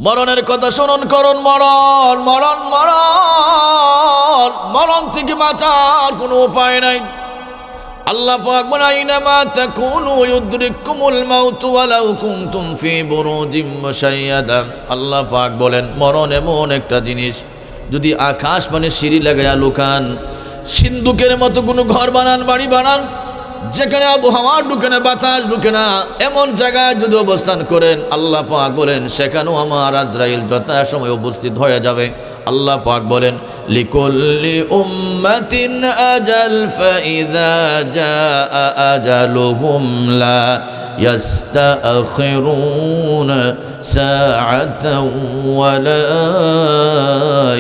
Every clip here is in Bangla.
মরণের কথা শুনুন, করুন মরণ, মরণ, মরণ, মরণ থেকে বাঁচার কোনো উপায় নাই। আল্লাহ পাক বলেন, আইনামা তাকুনু ইউদরিকুমুল মাউতু ওয়ালাউ কুনতুম ফি বুরুজিম মুশাইয়াদা। আল্লাহ পাক বলেন, মরণ এমন একটা জিনিস, যদি আকাশ মানে সিঁড়ি লাগায়া লুকান, সিন্ধুকের মতো কোনো ঘর বানান, বাড়ি বানান, যেখানে আবহাওয়া ঢুকে না, বাতাস ঢুকে না, এমন জায়গায় যদি অবস্থান করেন, আল্লাহ পাক বলেন সেখানেও আমার আজরাইল যথাসময় উপস্থিত হয়ে যাবে। আল্লাহ পাক বলেন, লিকুল্লি উম্মাতিন আজাল ফাইযা জাআ আজালুহুম লা ইয়াস্তাখিরুনা সাআতাও ওয়া লা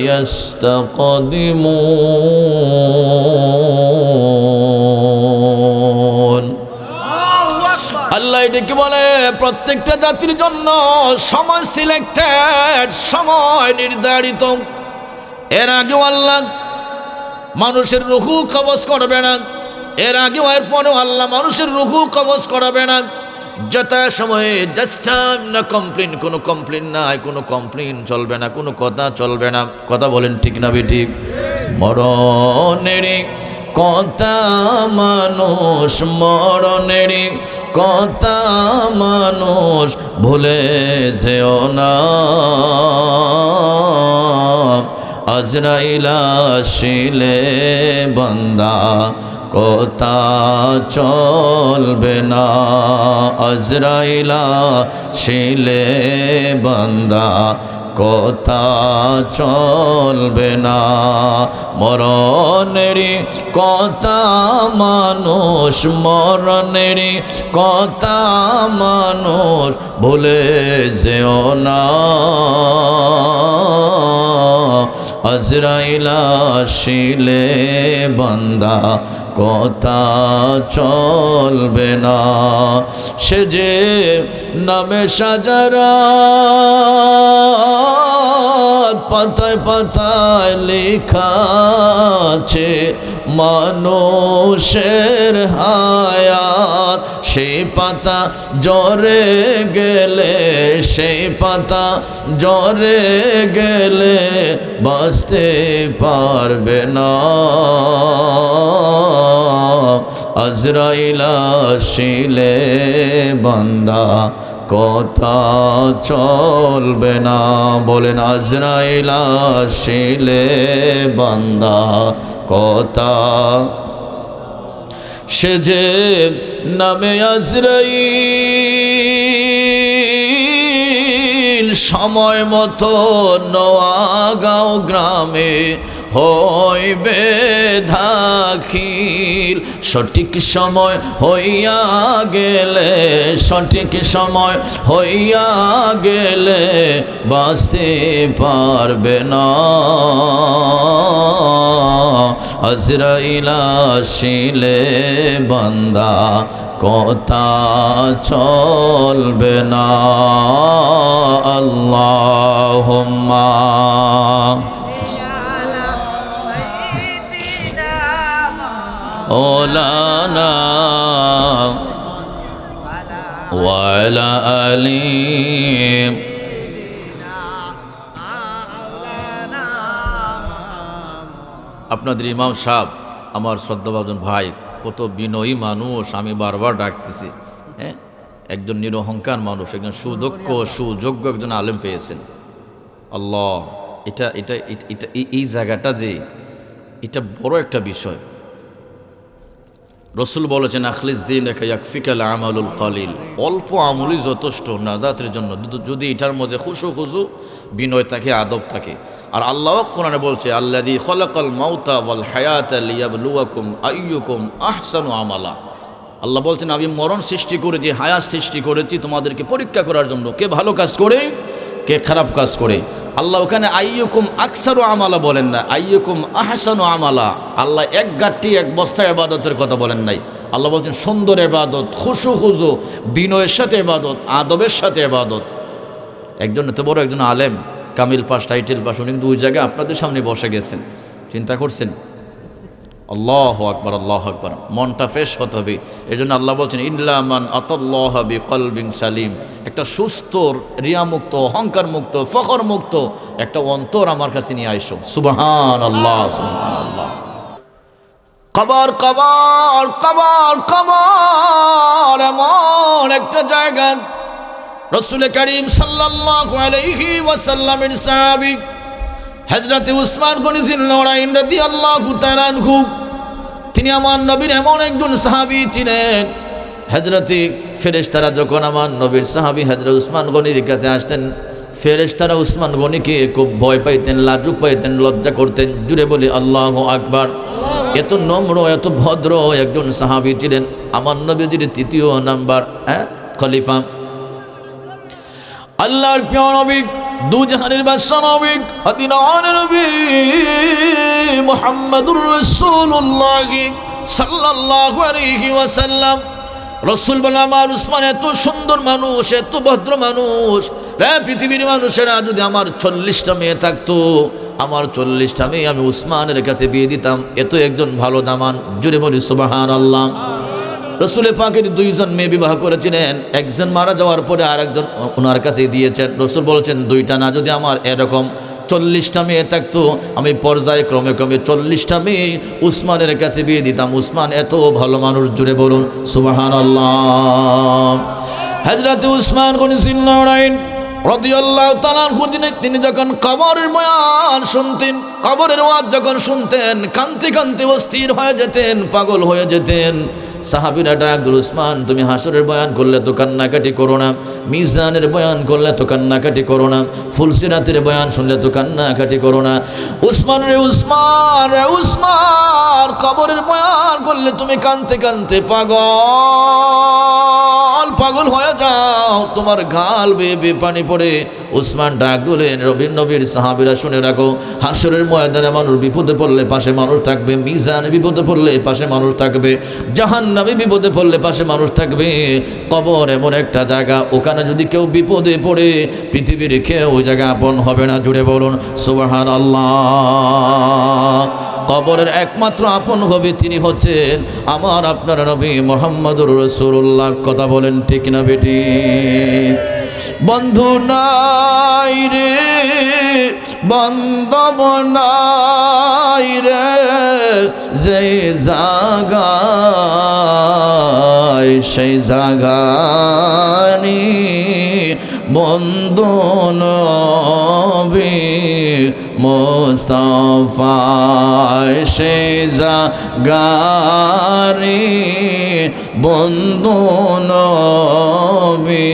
ইয়াস্তাকদিমুন। আল্লাহ এটাকে বলে, প্রত্যেকটা জাতির জন্য সময় সিলেক্টেড, সময় নির্ধারিত। এর আগেও আল্লাহ মানুষের রুহু কবজ করবে না, এর আগেও এর পরেও আল্লাহ মানুষের রুহু কবজ করবে না। যত সময়ে জাস্ট টাইম না কমপ্লেন, কোনো কমপ্লেন নাই, কোনো কমপ্লেন চলবে না, কোনো কথা চলবে না। কথা বলেন ঠিক না বেঠিক? মরণের কথা মানুষ, মরণের কথা মানুষ ভুলে যেও না। আজরাইল আসিলে বান্দা কথা চলবে না, আজরাইল আসিলে বান্দা কথা চলবে না। মরণের কথা মানুষ, মরণের কথা মানুষ ভুলে যেও না। আজরাইল আসিলে বান্দা কথা চলবে না। সে যে নামে সাজারা পাতায় পাতায় লেখা আছে, মানুষের হায়াত সেই পাতা জ্বরে গেলে, সেই পাতা জ্বরে গেলে বাঁচতে পারবে না। আজরাইল আসিলে বান্দা কথা চলবে না। বলেন, আজরাইল আসিলে বান্দা কথা। সে যে নামে আজরাইল সময় মতো নোয়াগাঁও গ্রামে হইবে দাখিল। সঠিক সময় হইয়া গেলে, সঠিক সময় হইয়া গেলে বাঁচতে পারবে না। আজরাইল আসিলে বান্দা কথা চলবে না। আল্লাহুম্মা ওলানা ওয়ালা আলি। আপনাদের ইমাম সাহেব, আমার শ্রদ্ধাভাজন ভাই, কত বিনয়ী মানুষ, আমি বারবার ডাকতেছি। হ্যাঁ, একজন নিরহংকার মানুষ, একজন সুদক্ষ সুযোগ্য একজন আলেম পেয়েছেন। আল্লাহ, এটা এটা এটা এই জায়গাটা যে এটা বড় একটা বিষয়। রসুল বলেছেন, আখলিস দীনাকা ইয়াকফিকাল আমালুল কালিল। অল্প আমলই যথেষ্ট নাজাতের জন্য, যদি এটার মধ্যে খুশু বিনয় থাকে, আদব থাকে। আর আল্লাহ কোরআনে বলছে, আল্লাযী খালাকাল মাউতা ওয়াল হায়াতা লিয়াবলুয়াকুম আইয়ুকুম আহসানু আমালা। আল্লাহ বলছেন, আমি মরণ সৃষ্টি করেছি, হায়াত সৃষ্টি করেছি তোমাদেরকে পরীক্ষা করার জন্য, কে ভালো কাজ করে, কে খারাপ কাজ করে। আল্লাহ ওখানে আইয়ুকুম আকসারু আমালা বলেন না, আইয়ুকুম আহসানু আমালা। আল্লাহ এক গাঁটটি এক বস্তা ইবাদতের কথা বলেন নাই। আল্লাহ বলছেন সুন্দর ইবাদত, খুশু বিনয়ের সাথে ইবাদত, আদবের সাথে ইবাদত। একজন এত বড় একজন আলেম, কামিল পাস, টাইটেল পাস, উনি কিন্তু ওই জায়গায় আপনাদের সামনে বসে গেছেন। চিন্তা করছেন? আল্লাহু আকবার, আল্লাহু আকবার। মনটা ফ্রেশ হতে হবে। এই জন্য আল্লাহ বলছেন ইল্লা মান আতাল্লাহ বিকলবিন সালিম, একটা সুস্থ, রিয়ামুক্ত, অহংকার মুক্ত, ফখর মুক্ত একটা অন্তর আমার কাছে নিয়ে আইসো। সুবহানাল্লাহ, সুবহানাল্লাহ। কবর কবর কবর কবর এমন একটা জায়গা, রাসূল করিম সাল্লাল্লাহু আলাইহি ওয়াসাল্লামের সাহাবী হযরত উসমান গনি জিন্নারাইন রাদিয়াল্লাহু তাআলা আনহু, তিনি আমার নবীর এমন একজন সাহাবী ছিলেন। হযরতে ফেরেশতারা যখন আমার নবীর সাহাবী হযরত উসমান গনির কাছে আসতেন, ফেরেশতারা উসমান গনিকে খুব ভয় পাইতেন, লাজুক পাইতেন, লজ্জা করতেন। জুড়ে বলি আল্লাহু আকবার। এত নম্র, এত ভদ্র একজন সাহাবী ছিলেন আমার নবীজির তৃতীয় নাম্বার খলিফা, আল্লাহর প্রিয় নবী, দুজাহানের বাদশা নবী, আদিনানের নবী মুহাম্মদুর রাসূলুল্লাহ সাল্লাল্লাহু আলাইহি ওয়াসাল্লাম। রাসূল বলেন আমার উসমান এত সুন্দর মানুষ, এত ভদ্র মানুষ, পৃথিবীর মানুষেরা যদি আমার 40টা মেয়ে থাকতো, আমার 40টা মেয়ে আমি উসমানের কাছে বিয়ে দিতাম। এত একজন ভালো দামান। জুড়ে বলি সুবহানাল্লাহ। রসুল পাকের 2জন মেয়ে বিবাহ করেছিলেন, একজন মারা যাওয়ার পরে আরেকজন ওনার কাছে দিয়েছেন। রসুল বলছেন 2টা না, যদি আমার এরকম 40টা মেয়ে থাকতো আমি পর্যায়ে ক্রমে ক্রমে 40টা মেয়ে উসমানের কাছে বিয়ে দিতাম। উসমান এত ভালো মানুষ। জুড়ে বলুন সুবহানাল্লাহ। হযরত উসমান গনি জিন্নারাইন রাদিয়াল্লাহু তাআলা আনহু, তিনি যখন কবরের বয়ান শুনতেন, কবরের ওয়াজ যখন শুনতেন, কাঁদতে কাঁদতে অস্থির হয়ে যেতেন, পাগল হয়ে যেতেন। সাহাবীরা ডাক দিল, উসমান তুমি হাসরের বয়ান করলে তো কান্নাকাটি করো না, মিজানের বয়ান করলে তো কান্নাকাটি করো না, ফুলসিরাতের বয়ান শুনলে তো কান্নাকাটি করো না। উসমান রে উসমান রে উসমান, কবরের বয়ান করলে তুমি কাঁদতে কাঁদতে পাগল হয়ে যাও, তোমার গাল বেয়ে বেয়ে পানি পড়ে। উসমান ডাক দিলেন, নবীর সাহাবীরা শুনে রাখো, হাসরের ময়দানে মানুষ বিপদে পড়লে পাশে মানুষ থাকবে, মিজানে বিপদে পড়লে পাশে মানুষ থাকবে, জাহান্নামে বিপদে পড়লে পাশে মানুষ থাকবে। কবর এমন একটা জায়গা, ওখানে যদি কেউ বিপদে পড়ে পৃথিবীর কেউ ওই জায়গা আপন হবে না। জুড়ে বলুন সুবহানাল্লাহ। কবরের একমাত্র আপন হবে তিনি হচ্ছেন আমার আপনার নবী মুহাম্মদুর রাসূলুল্লাহ। কথা বলেন ঠিক না বেটি? বন্ধু নাই রে, বান্ধব নাই রে, যে জাগায় সেই জাগানি বন্ধু নবী মুস্তাফা, সেই জাগানি বন্ধু নবী।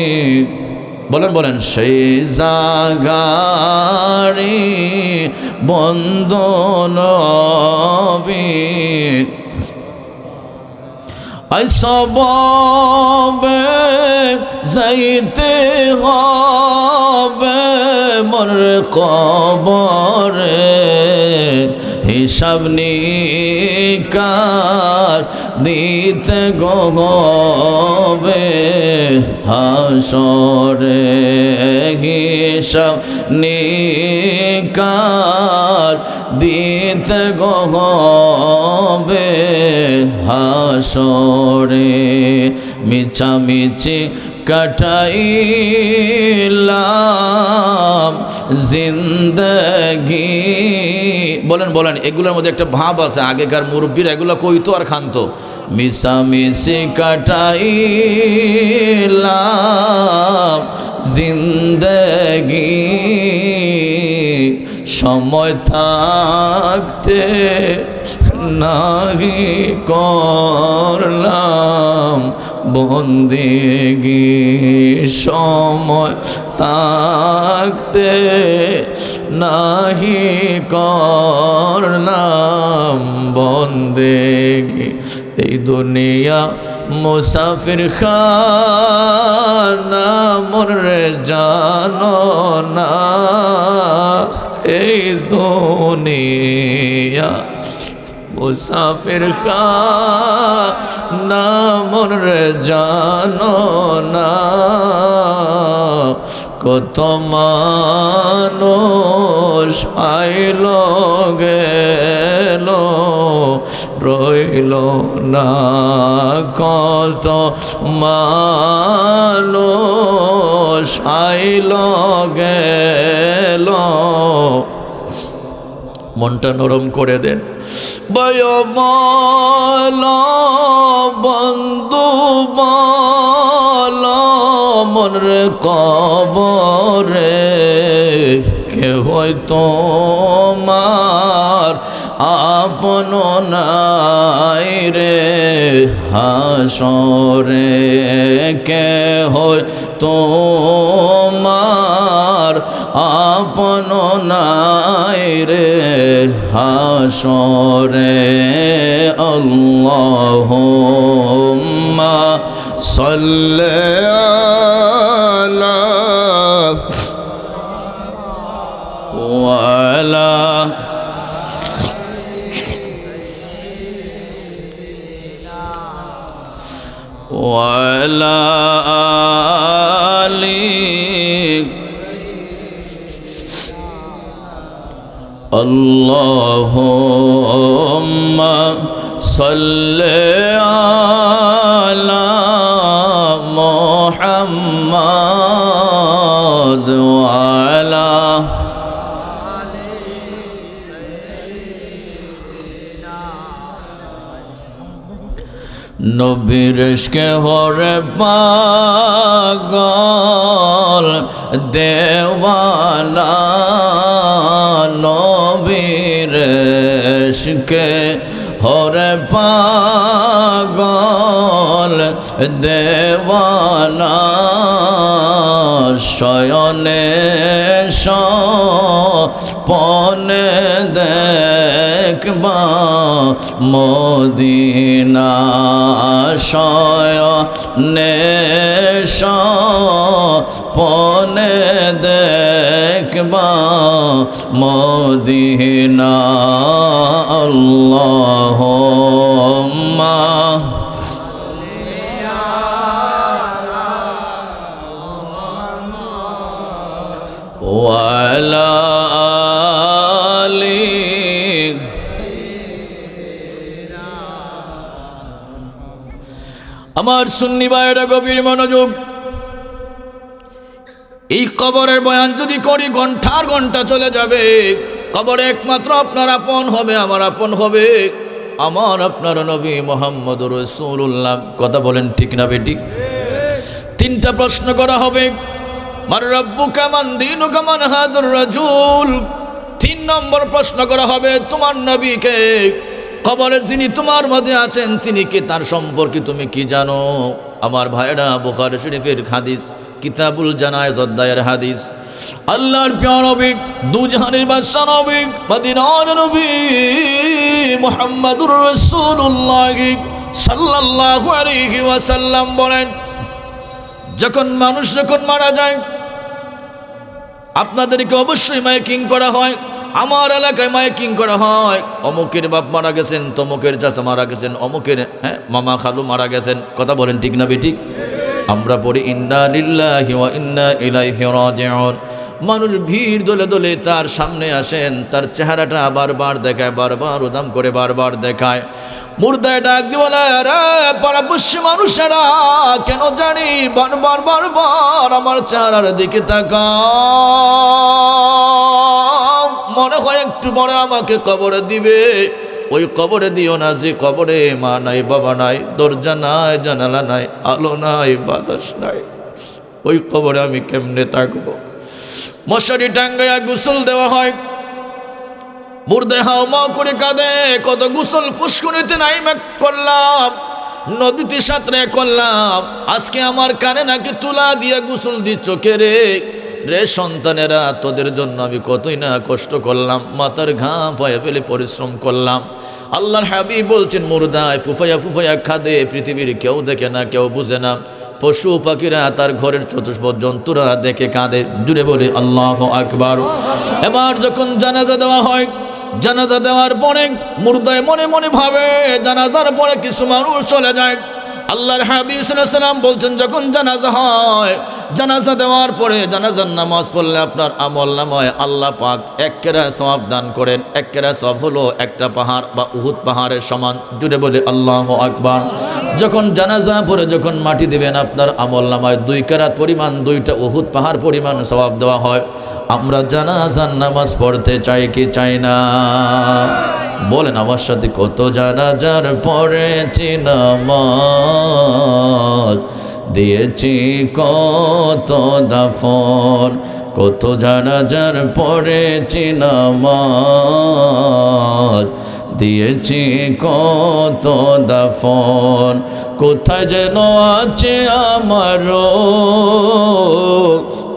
বলেন বলেন, সেই জাগারি বন্ধু নবী। সবে যাইতে হবে মোর কবরে, হিসাব নিকাশ দিতে হবে হাসরে, হিসাব নিকাশ দিতে হবে হাসরে। মিছামিছি কাটাইলাম জিন্দগি। বলেন বলেন, এগুলোর মধ্যে একটা ভাব আছে, আগেকার মুরব্বীরা এগুলো কইতো আর খানতো। মিছামিছি কাটাইলাম জিন্দগি, সময় থাকতে নাহি করলাম বন্দেগি, সময় থাকতে নাহি করলাম বন্দেগি। এই দুনিয়া মুসাফির খানা মোরে জানো না, এই দুনিয়া মুসাফির খানা মোরে জানো না, কত মানুষ আইলো গেলো রইল না, কত মানুষ আইল গেল। মনটা নরম করে দেন। বয়বল বন্ধু বল মনের কবরে কে হয়তো মার আপন নাই রে হাসরে, কে হয় তোমার আপন নাই রে হাসরে। আল্লাহুম্মা সাল্লি আলা ওয়া আলা وعلى آله اللهم صل على محمد وعلى নবীর ইশকে হরে পাগল দেওয়ানা, নবীর ইশকে হরে পাগল দেওয়ানা, শয়নে স্বপনে দেখবা মদিনা, শয়নে স্বপনে দেখবা মদিনা। আল্লাহুম্মা ওয়ালা আলি। আমার সুন্নি ভাইয়েরা গভীর মনোযোগ। এই কবরের বয়ান যদি করি ঘন্টার ঘন্টা চলে যাবে। কবরে একমাত্র আপনার আপন হবে, আমার আপন হবে আমার আপনার নবী মুহাম্মদুর রাসূলুল্লাহ। কথা বলেন ঠিক না বেঠিক? তিনটা প্রশ্ন করা হবে, মান রাব্বুকা মান দীনুকা মান হাযুর রাজুল। 3 নম্বর প্রশ্ন করা হবে, তোমার নবীকে, কবরে যিনি তোমার মধ্যে আছেন তিনি কে, তার সম্পর্কে তুমি কি জানো? আমার ভাইরা, বুখারী শরীফের হাদিস, কিতাবুল জানায়েজ অধ্যায়ের হাদিস। আল্লাহর প্রিয় নবী, দুজাহানের বাদশা নবী, মদিনার নবী মুহাম্মদুর রাসূলুল্লাহ সাল্লাল্লাহু আলাইহি ওয়াসাল্লাম বলেন, যখন মানুষ মারা যায় আপনাদেরকে অবশ্যই মাইকিং করা হয়। আমার এলাকায় মাইকিং করা হয়, অমুকের বাপ মারা গেছেন, তমুকের চাচা মারা গেছেন, অমুকের মামা খালু মারা গেছেন। কথা বলেন ঠিক না বেঠিক? আমরা পড়ি ইন্না লিল্লাহি ওয়া ইন্না ইলাইহি রাজিউন। মানুষ ভিড় দলে দলে তার সামনে আসেন, তার চেহারাটা বারবার দেখায়, বারবার উদাম করে বারবার দেখায়। মুর্দায় ডাক দিয়ে বলে, আরে পাড়াপড়শি মানুষেরা কেন জানি বারবার বারবার আমার চেহারার দিকে তাকাও, মনে হয় একটু পরে আমাকে কবরে দিবে। ওই কবরে দিও না যে কবরে মা নাই, বাবা নাই, দরজা নাই, জানালা নাই, আলো নাই, বাতাস নাই। ওই কবরে আমি কেমনে থাকবো? মশারি টাঙ্গাইয়া গোসল দেওয়া হয়, মুর্দে হাও মা করে কাঁদে। কত গোসল পুষ্করিতে নাইমা করলাম, নদীতে সাঁতরে করলাম, আজকে আমার কানে নাকি তুলা দিয়ে গোসল দিচ্ছ কে রে? রে সন্তানেরা, তোদের জন্য আমি কতই না কষ্ট করলাম, মাথার ঘাম পায়ে ফেলে পরিশ্রম করলাম। আল্লাহর হাবিব বলছেন, মুর্দায় ফুফাইয়া ফুফাইয়া খাদে, পৃথিবীর কেউ দেখে না, কেউ বুঝে না। পশু পাখিরা, তার ঘরের চতুষ্পদ জন্তুরা দেখে কাঁদে। জুড়ে বলে আল্লাহু আকবার। এবার যখন জানাজা দেওয়া হয়, জানাজা দেওয়ার পরে মুর্দায় মনে মনে ভাবে, জানাজার পরে কিছু মানুষ চলে যায়। আল্লাহর হাবিব সাল্লাল্লাহু আলাইহি ওয়াসাল্লাম বলছেন, যখন জানাজা হয় জানাজা দেওয়ার পরে জানাজার নামাজ পড়লে আপনার আমল নামায় আল্লাহ পাক এক কেরা সওয়াব দান করেন। এক কেরা সওয়াব হলো একটা পাহাড় বা উহুদ পাহাড়ের সমান। জুড়ে বলে আল্লাহু আকবার। যখন জানাজা পড়ে যখন মাটি দিবেন আপনার আমল নামায় 2 কেরাত পরিমাণ, 2টা উহুদ পাহাড় পরিমাণ সওয়াব দেওয়া হয়। আমরা জানাজার নামাজ পড়তে চাই কি চাই না? বলেন আমার সাথে, কত জানাজার পড়েছি নামাজ, দিয়েছি কত দাফন, কত জানাজার পড়েছি নামাজ, দিয়েছি কত দাফন। কোথায় যেন আছে আমারও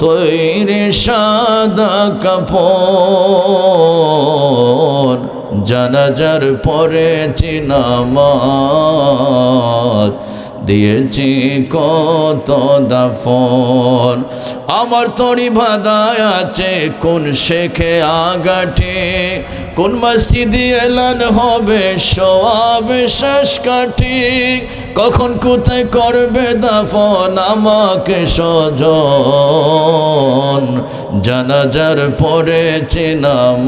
তৈরি সাদা কাফন, জানাজার পড়েছি নামাজ, দিয়েছি কত দাফন। আমার তরি ভাদায় আছে কোন শেখে আগাঠে, কোন মসজিদে এলান হবে সওয়াব শেষ কাঠি, কখন কোথায় করবে দাফন আমাকে স্বজন, জানাজার পড়েছি নামাজ,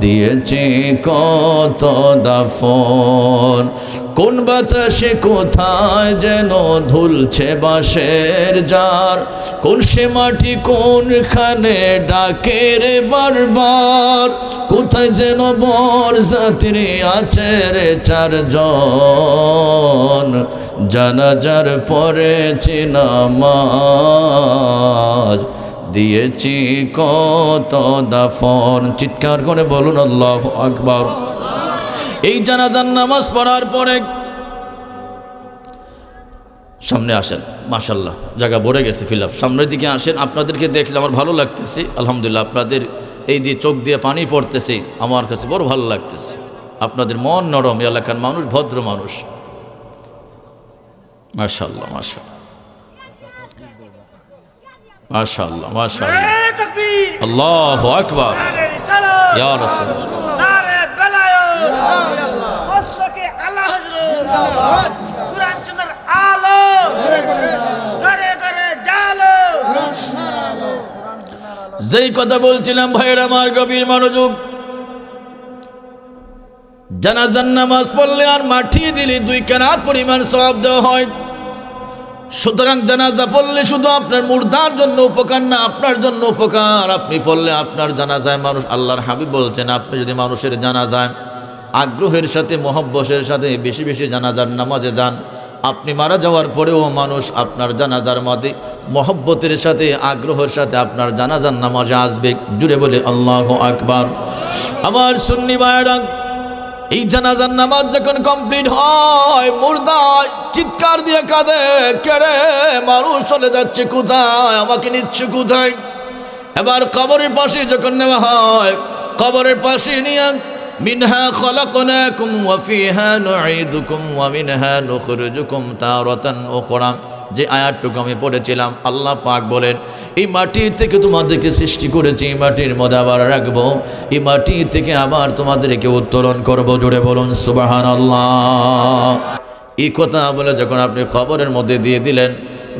দিয়েছি কত দাফন। কোন বাতাসে কোথায় যেন ধুলছে বাঁশের জার, কোন সে মাটি কোনখানে ডাকে রে বারবার, কোথায় যেন বর যাত্রী আছে রে 4 জন, জানাজার পড়েছি নামাজ, দিয়েছি কত দাফন। চিৎকার করে বলুন আল্লাহু আকবার। এই জানাজার নামাজ পড়ার পরে সামনে আসেন, মাশাআল্লাহ জায়গা ভরে গেছে ফিল আপ, সামনের দিকে আসেন। আপনাদেরকে দেখলে আমার ভালো লাগতেছে, আলহামদুলিল্লাহ। আপনাদের এই দিয়ে চোখ দিয়ে পানি পড়তেছে, আমার কাছে বড় ভালো লাগতেছে। আপনাদের মন নরম, এলাকার মানুষ ভদ্র মানুষ, মাশাআল্লাহ মাশাআল্লাহ মাশাআল্লাহ মাশাআল্লাহ, আল্লাহু আকবার, ইয়া রাসূলুল্লাহ, নারে বেলায়েত, ওয়াসকে আলা হযরত, কুরআন সুন্নাহর আলো, ঘরে ঘরে জালো। যেই কথা বলছিলাম ভাইয়ের আমার, গভীর মনোযোগ। জানাজার নামাজ পড়লে আর মাটি দিলে 2 কেরাত পরিমাণ সওয়াব দেওয়া হয়। সুতরাং জানাজা পড়লে শুধু আপনার মুর্দার জন্য উপকার না, আপনার জন্য উপকার। আপনি পড়লে আপনার জানাজায় মানুষ, আল্লাহর হাবিব বলছেন, আপনি যদি মানুষের জানাজায় আগ্রহের সাথে মহব্বতের সাথে বেশি বেশি জানাজার নামাজে যান, আপনি মারা যাওয়ার পরেও মানুষ আপনার জানাজার মধ্যে মহব্বতের সাথে আগ্রহের সাথে আপনার জানাজার নামাজে আসবে। জুড়ে বলে আল্লাহু আকবার। আমার সুন্নি ভাইরা, এই জানাজার নামাজ যখন কমপ্লিট হয়, মুর্দায় চিৎকার দিয়ে কাঁদে, কেড়ে মানুষ চলে যাচ্ছে কোথায়, আমাকে নিচ্ছে কোথায়। এবার কবরের পাশে যখন নেওয়া হয়, কবরের পাশে নিয়ে মিনহা খলাকনাকুম ওয়া ফিহা নুঈদুকুম ওয়া মিনহা নুখরিজুকুম তারাতান উখরা, যে আয়াতটুকু আমি পড়েছিলাম, আল্লাহ পাক বলেন, এই মাটি থেকে তোমাদেরকে সৃষ্টি করেছি, এই মাটির মধ্যে আবার রাখবো, এই মাটি থেকে আবার তোমাদেরকে উত্তোলন করবো। জোরে বলুন সুবহানাল্লাহ। এই কথা বলে যখন আপনি কবরের মধ্যে দিয়ে দিলেন,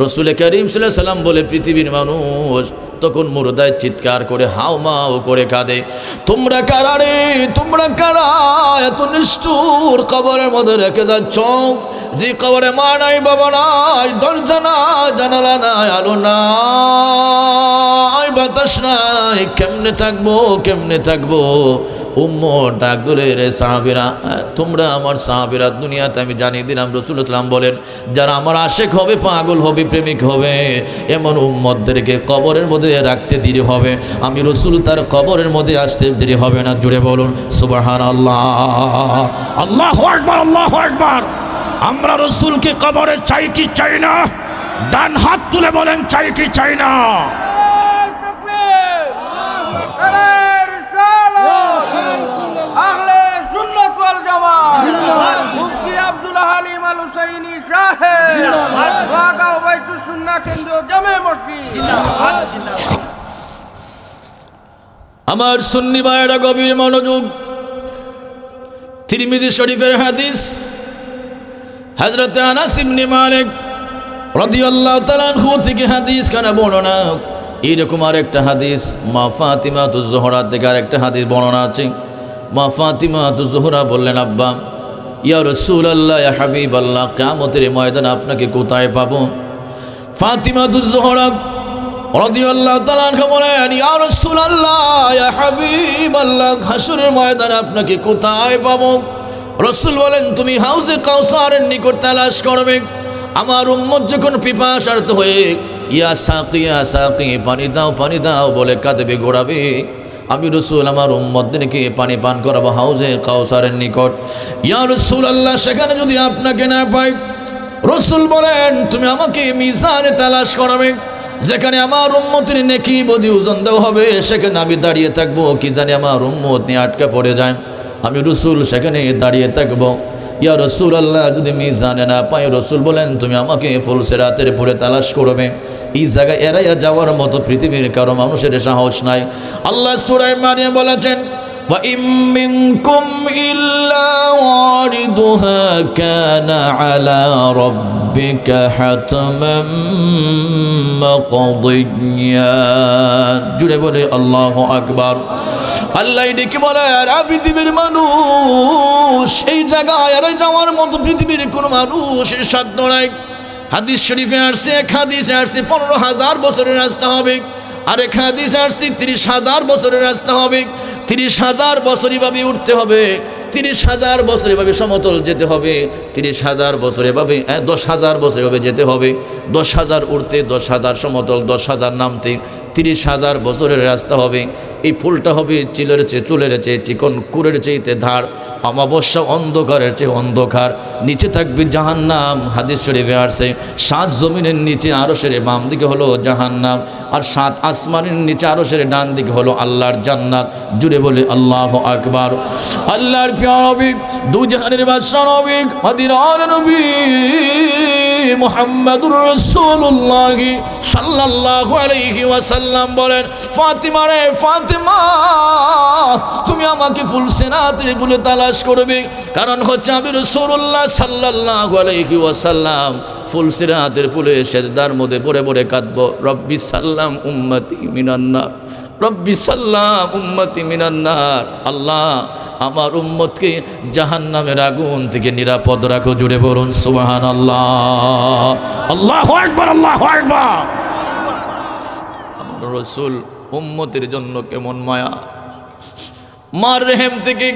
রসুল করিম সাল্লাল্লাহু আলাইহি ওয়াসাল্লাম বলে, পৃথিবীর মানুষ তখন মুর্দায় চিৎকার করে হাউমাউ করে কাঁদে, তোমরা কারা রে, তোমরা কারা এত নিষ্ঠুর কবরের মধ্যে রেখে যাচ্ছ, যে কবরে মা নাই, বাবা নাই, দরজা নাই, জানালা নাই, আলো নাই, বাতাস নাই, কেমনে থাকবো, কেমনে থাকবো। উম্মত ডাক ধরে, রে সাহাবীরা, তোমরা আমার সাহাবীরা, দুনিয়াতে আমি জানিয়ে দিলাম, রাসূলুল্লাহ সাল্লাল্লাহু আলাইহি ওয়াসাল্লাম বলেন, যারা আমার আশেক হবে, পাগল হবে, প্রেমিক হবে, এমন উম্মতদেরকে কবরের মধ্যে রাখতে দেরি হবে, আমি রাসূল তার কবরের মধ্যে আসতে দেরি হবে না। জুড়ে বলুন সুবহানাল্লাহ। আল্লাহু আকবার, আল্লাহু আকবার। আমরা রাসূলকে কবরে চাই কি চাই না? ডান হাত তুলে বলেন, চাই কি চাই না? আহলে সুন্নাত ওয়াল জামাত, মুফতি আব্দুল হালিম আল হুসাইনি সাহেব, ওয়াগাও বাইতুস সুন্নাহ কেন্দ্রীয় জামে মসজিদ। আমার সুন্নি ভাইয়েরা গভীর মনোযোগ। তিরমিজি শরীফের হাদিস, হযরত আনাস ইবনে মালিক রাদিয়াল্লাহু তাআলা আনহু থেকে হাদিস খানা বর্ণনা। এইরকম আরেকটা হাদিস মা ফাতিমাতুজ জোহরা থেকে আরেকটা হাদিস বর্ণনা আছে। মা ফাতিমাতুজ জোহরা বললেন, আব্বা ইয়া রাসূলুল্লাহ ইয়া হাবিবাল্লাহ, কিয়ামতের ময়দানে আপনাকে কোথায় পাবো? ফাতিমাতুজ জোহরা রাদিয়াল্লাহু তাআলা আনহা বলেন, ইয়া রাসূলুল্লাহ ইয়া হাবিবাল্লাহ, হাসরের ময়দানে আপনাকে কোথায় পাবো? রাসূল বলেন, তুমি হাউজে কাউসারের নিকট তালাশ করবে। আমার উম্মত যখন পিপাসার্ত হয়ে ইয়া সাকি পানি দাও বলে কাঁদবে গোড়াবে, আমি রাসূল আমার উম্মতদেরকে পানি পান করাবো হাউজে কাউসারের নিকট। ইয়া রাসূলুল্লাহ, সেখানে যদি আপনাকে না পাই, রাসূল বলেন তুমি আমাকে মিজানে তালাশ করাবে, যেখানে আমার উম্মতের নেকি বদি ওজন দেওয়া হবে, সেখানে আমি দাঁড়িয়ে থাকবো। কি জানি আমার উম্মত নিয়ে আটকা পড়ে যায়, আমি রাসূল সেখানে দাঁড়িয়ে থাকবো। ইয়া রাসূলুল্লাহ, যদি মিজানে না পাই, রাসূল বলেন তুমি আমাকে ফুলসিরাতের পরে তালাশ করবে। এই জায়গায় এড়াইয়া যাওয়ার মতো পৃথিবীর কারো মানুষের সাহস নাই। আল্লাহ সূরা মারিয়াম বলেছেন, ওয়া ইম মিনকুম ইল্লা ওয়ারিদুহা কানা আলা রাব্বিকা হাতমান মাকদিয়া। জুড়ে বলে আল্লাহু আকবার। আল্লাহ ডেকে বলে, আর পৃথিবীর মানুষ এই জায়গায় এড়াই যাওয়ার মতো পৃথিবীর কোনো মানুষের সাধ্য নাই। হাদিস শরীফে আসছে, এক হাদিসে আসছে 15,000 বছরের রাস্তা হবে, আর এক হাদিসে আসছে 30,000 বছরের রাস্তা হবে। 30,000 বছর এভাবে উঠতে হবে, 30,000 বছর এভাবে সমতল যেতে হবে, 30,000 বছর এভাবে 10,000 বছর এভাবে যেতে হবে, 10,000 উঠতে, 10,000 সমতল, 10,000 নামতে, 30,000 বছরের রাস্তা হবে। এই ফুলটা হবে চিলের চেয়ে, চুলের চেয়ে চিকন, কুরের চেয়েতে ধার, অমাবস্যা অন্ধকারের চেয়ে অন্ধকার, নিচে থাকবে জাহান্নাম। হাদিস শরীফে আসছে 7 জমিনের নিচে আরশের বাম দিকে হলো জাহান্নাম, আর 7 আসমানের নিচে আরশের ডান দিকে হলো আল্লাহর জান্নাত। জুড়ে বলে আল্লাহু আকবার। আল্লাহর প্রিয় নবী, দু জাহানের বাদশা নবী, মদিনার নবী মুহাম্মদুর রাসূলুল্লাহ সাল্লাল্লাহু আলাইহি ওয়াসাল্লাম বলেন, ফাতিমা রে ফাতিমা, তুমি আমাকে ফুলসিরাতের বুলে তালাশ করবে। কারণ হচ্ছে আমি রাসূলুল্লাহ সাল্লাল্লাহু আলাইহি ওয়াসাল্লাম ফুলসিরাতের বুলে সেজদার মধ্যে পড়ে পড়ে কাঁদবো, রব্বি সাল্লাম উম্মতি মিনান্নার, রব্বি সাল্লাম উম্মতি মিনান্নার। আল্লাহ আমার উম্মতকে জাহান্নামের আগুন থেকে নিরাপদ রাখো। জুড়ে বলুন সুবহানাল্লাহ, আল্লাহু আকবার, আল্লাহু আকবার। আমার রাসূল উম্মতের জন্য কেমন মায়া। মার রেহেম থেকে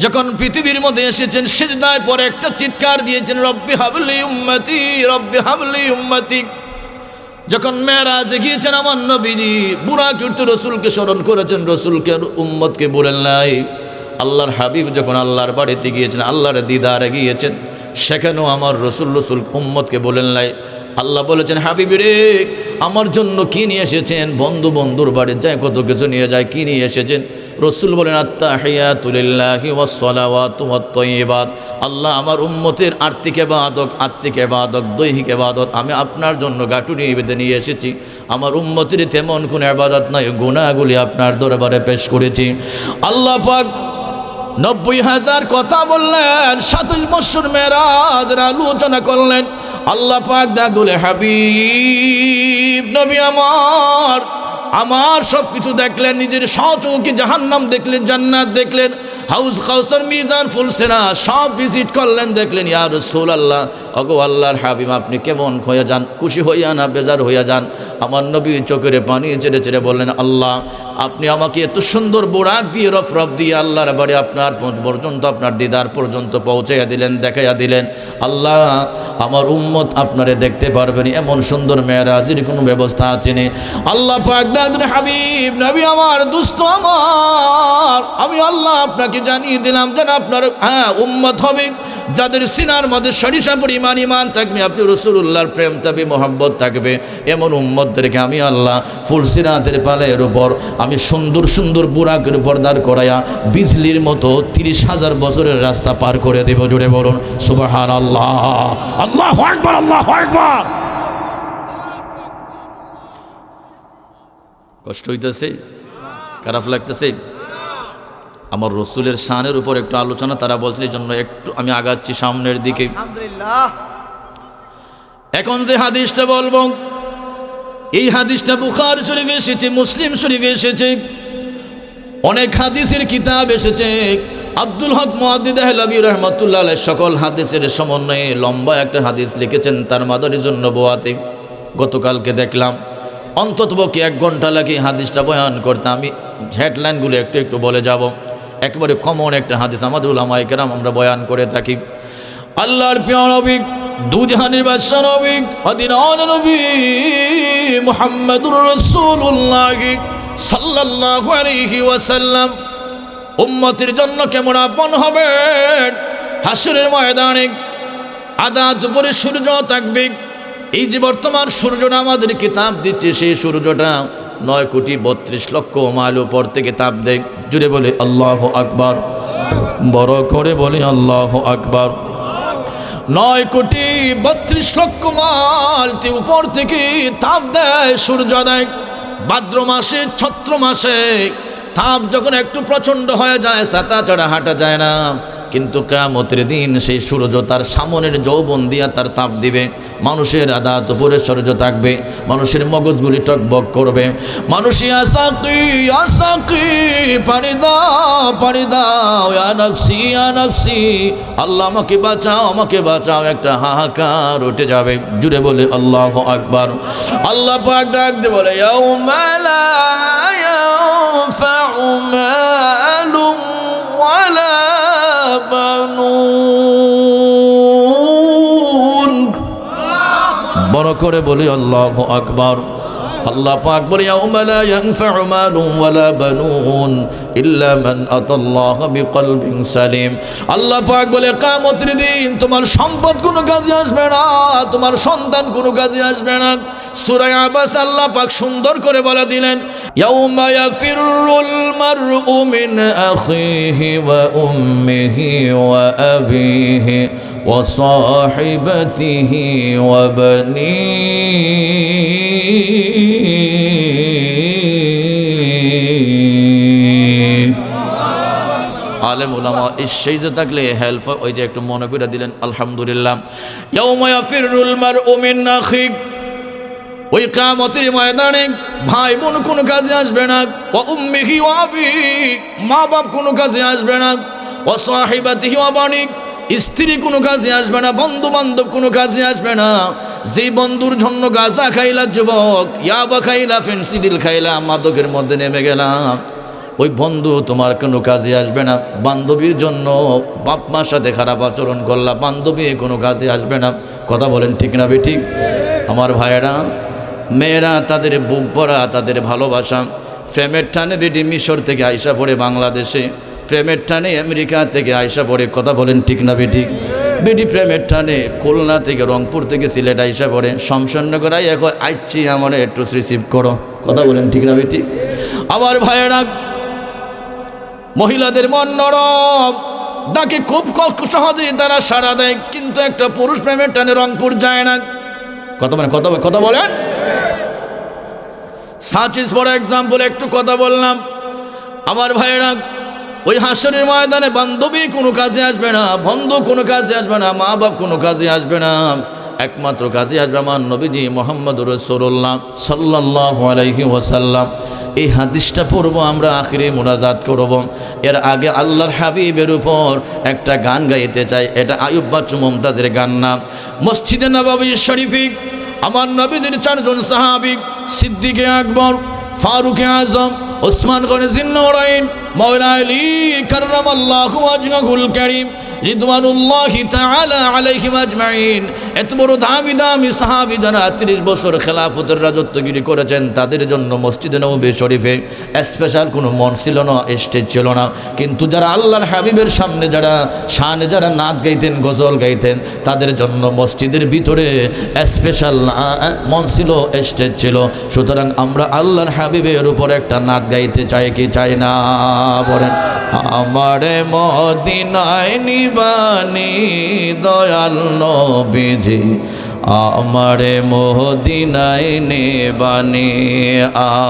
যখন পৃথিবীর মধ্যে এসেছেন, সিজদায় পরে একটা চিৎকার দিয়েছেন, রব্বি হাবলি উম্মতি, রব্বি হাবলি উম্মতি। যখন মেরাজে গিয়েছেন আমার নবীজি বুরাকিত রাসূলকে স্মরণ করেছেন, রাসূলকে উম্মতকে বলেন নাই। আল্লাহর হাবিব যখন আল্লাহর বাড়িতে গিয়েছেন, আল্লাহর দিদারে গিয়েছেন, সেখানেও আমার রসুল উম্মতকে বলেন নাই। আল্লাহ বলেছেন, হাবিব রে আমার জন্য কি নিয়ে এসেছেন? বন্ধুর বাড়ি যায় কত কিছু নিয়ে যায়, কি নিয়ে এসেছেন? রসুল বলেন, আত্তাহিয়াতু লিল্লাহি ওয়াস সালাওয়াতু ওয়াত তাইয়্যিবাত। আল্লাহ আমার উম্মতের আত্মিক ইবাদত, দৈহিক ইবাদত আমি আপনার জন্য গাঁটুনি বেঁধে নিয়ে এসেছি। আমার উম্মতের তেমন কোনো ইবাদত নাই, গুনাহগুলি আপনার দরবারে পেশ করেছি। আল্লাহ পাক 90,000 কথা বললেন, 27 বছর মেরাজের আলোচনা করলেন। আল্লাহ পাক ডাক দিলে, হাবিব নবী আমার সব কিছু দেখলেন, নিজের সচৌকি জাহান্নাম দেখলেন, জান্নাত দেখলেন, হাউজ কাউসার, মিজান, ফুলসিরাত সব ভিজিট করলেন, দেখলেন। ইয়া রাসূলুল্লাহ, ওগো আল্লাহর হাবিব আপনি কেমন হয়ে যান? খুশি হইয়া না বেজার হইয়া যান? আমার নবী চোখের পানি ছেড়ে ছেড়ে বললেন, আল্লাহ আপনি আমাকে এত সুন্দর বোরাক দিয়ে রফরফ দিয়ে আল্লাহর বাড়ি আপনার পর্যন্ত, আপনার দিদার পর্যন্ত পৌঁছাইয়া দিলেন, দেখাইয়া দিলেন। আল্লাহ আমার উম্মত আপনারে দেখতে পারবেন, এমন সুন্দর মেরাজের কোনো ব্যবস্থা আছে নি? আল্লাহ পাক ডাকলেন, হাবিব নবী আমার, দোস্ত আমার, আমি আল্লাহ আপনাকে জানিয়ে দিলাম যেন আপনার উম্মত হবে যাদের সিনার মধ্যে সরিষা পরিমাণ ইমান থাকবে, আপনি রাসূলুল্লাহর প্রেম থাকবে, মোহাব্বত থাকবে, এমন উম্মতদেরকে আমি আল্লাহ ফুলসিরাতের পালের উপর আমি সুন্দর সুন্দর বুরাকের উপর দাঁড় করাইয়া বিজলির মতো 30,000 বছরের রাস্তা পার করে দেব। জুড়ে বলুন সুবহানাল্লাহ, আল্লাহু আকবার, আল্লাহু আকবার। কষ্ট হইতেছে? খারাপ লাগতেছে? আমার রসুলের শানের উপর একটু আলোচনা তারা বলছেন, এই জন্য একটু আমি আগাচ্ছি সামনের দিকে। এখন যে হাদিসটা বলবো, এই হাদিসটা বুখারী শরীফে এসেছে, মুসলিম শরীফে এসেছে, অনেক হাদিসের কিতাব এসেছে। আব্দুল হক মুহাদ্দিদ দেহলভী রাহমাতুল্লাহ আলাইহি সকল হাদিসের সমন্বয়ে লম্বা একটা হাদিস লিখেছেন তার মাদারিজুন নবুওয়াতে। গতকালকে দেখলাম অন্ততপক্ষে 1 ঘন্টা লাগে হাদিসটা বয়ান করতে। আমি হেডলাইনগুলো একটু একটু বলে যাব। একেবারে কমন একটা হাদিস, আমাদের উলামায়ে কেরাম আমরা বয়ান করে থাকি। আল্লাহর প্রিয় নবী, দুজাহানের বাদশা নবী, আদিনান নবী মুহাম্মদুর রাসূলুল্লাহ সাল্লাল্লাহু আলাইহি ওয়াসাল্লাম উম্মতের জন্য কেমন আপন হবেন। হাসরের ময়দানে আদা দুপুরে সূর্য থাকবে। এই যে বর্তমান সূর্যটা আমাদের কিতাব দিচ্ছে, সেই সূর্যটা 9,32,00,000 মাইল উপর থেকে তাপ দেয়। জুড়ে বলে আল্লাহু আকবার, বড় করে বলে আল্লাহু আকবার। 9,32,00,000 মাইল উপর থেকে তাপ দেয় সূর্য দেয়। ভাদ্র মাসে, ছত্র মাসে তাপ যখন একটু প্রচণ্ড হয়ে যায়, ছাতা ছাড়া হাঁটা যায় না। কিন্তু কিয়ামতের দিন সেই সূর্য তার সামনের যৌবন দিয়া তার তাপ দিবে। মানুষের আদাত উপরে সূর্য থাকবে, মানুষের মগজগুলি টকবক করবে। মানুষই আসাকি আসাকি, পানি দাও পানি দাও, ইয়া নফসি ইয়া নফসি, আল্লাহ আমাকে বাঁচাও আমাকে বাঁচাও, একটা হাহাকার উঠে যাবে। জুড়ে বলে আল্লাহু আকবার। আল্লাহ পাক ডাক দিয়ে বলে ইয়াউমা লা ইয়ানফাউ মালুন ওয়ালা বানুন। বড় করে বলি আল্লাহু আকবার। আল্লাহ পাক বলে ইয়াউমা লা ইয়ানফাউ মালুন ওয়ালা বানুন ইল্লা মান আতাল্লাহা বিকলবিন সালিম। আল্লাহ পাক বলে কিয়ামতের দিন তোমার সম্পদ কোনো কাজে আসবে না, তোমার সন্তান কোনো কাজে আসবে না। সূরা আবাস আল্লাহ পাক সুন্দর করে বলে দিলেন ইয়াউমা ইয়াফিরুল মারউ মিন আখিহি ওয়া উম্মিহি ওয়া আবিহি ওয়া সাহিবাতিহি ওয়া বানিহি। আলেম উলামা এই যে থাকলে হেল্প, ওই যে একটু মনে করে দিলেন আলহামদুলিল্লাহ। ইয়াউমা ইয়াফিরুল মারউ মিন আখিহি, ওই কিয়ামতের ময়দানে ভাই বোন কোনো কাজে আসবে না। ওয়া উম্মিহি ওয়া আবিহি, মা বাপ কোনো কাজে আসবে না। ওয়া সাহিবাতিহি ওয়া বানি, স্ত্রী কোনো কাজে আসবে না। বন্ধু বান্ধব কোনো কাজে আসবে না। যেই বন্ধুর জন্য গাঁজা খাইলা যুবক, ইয়াবা খাইলা, ফেন্সিডিল খাইলা, মাদকের মধ্যে নেমে গেলাম, ওই বন্ধু তোমার কোনো কাজে আসবে না। বান্ধবীর জন্য বাপ মার সাথে খারাপ আচরণ করলা, বান্ধবী কোনো কাজে আসবে না। কথা বলেন ঠিক না বেঠিক? আমার ভাইয়েরা, মেয়েরা তাদের বুক ভরা তাদের ভালোবাসা, প্রেমের টানে বেটি মিশর থেকে আইসা পড়ে বাংলাদেশে, প্রেমের টানে আমেরিকা থেকে আইসা পড়ে। কথা বলেন ঠিক না বেটি? বেটি প্রেমের টানে খুলনা থেকে, রংপুর থেকে সিলেট আইসা পড়ে, শমশানগর এখন আইচ্ছি আমার একটু রিসিভ করো। কথা বলেন ঠিক না বেটি? আমার ভাইয়েরা, মহিলাদের মন নরম, ডাকে খুব সহজেই তারা সাড়া দেয়, কিন্তু একটা পুরুষ প্রেমের টানে রংপুর যায় না। কথা বলেন। সাচ ইজ ফর এক্সাম্পল, একটু কথা বললাম। আমার ভাইয়েরা, ওই হাসরের ময়দানে বান্ধবী কোনো কাজে আসবে না, বন্ধু কোনো কাজে আসবে না, মা বাপ কোনো কাজে আসবে না। একমাত্র কাজে আসবে আমার নবীজি মুহাম্মদুর রাসূলুল্লাহ সাল্লাল্লাহু আলাইহি ওয়াসাল্লাম। এই হাদিসটা পড়ব আমরা, আখিরে মুনাজাত করব। এর আগে আল্লাহর হাবিবের উপর একটা গান গাইতে চাই। এটা আইয়ুব বাচ্চু মুমতাজের গান না। মসজিদে নববী শরীফে আমার নবীদের 4 জন সাহাবী, সিদ্দিকে আকবর, ফারুকে আজম, ওসমান গনি জিন্নুরাইন, মাওলানা আলী কাররামাল্লাহু ওয়াজহুল কারীম রিদওয়ানুল্লাহি তাআলা আলাইহিম আজমাইন, এত বড় দামি দামি সাহাবী যারা 30 বছর খেলাফতের রাজত্বগিরি করেছেন, তাদের জন্য মসজিদে নববী শরীফে স্পেশাল কোনো মন ছিল না, স্টেজ ছিল না। কিন্তু যারা আল্লাহর হাবিবের সামনে যারা শানে যারা নাচ গাইতেন, গজল গাইতেন, তাদের জন্য মসজিদের ভিতরে স্পেশাল মন ছিল, স্টেজ ছিল। সুতরাং আমরা আল্লাহর হাবিবের উপর একটা নাচ গাইতে চাই কি চাই না? বলেন, আমারে মদিনায় নিবানি দয়াল নবীজি, আমারে মদিনায় নিবানি,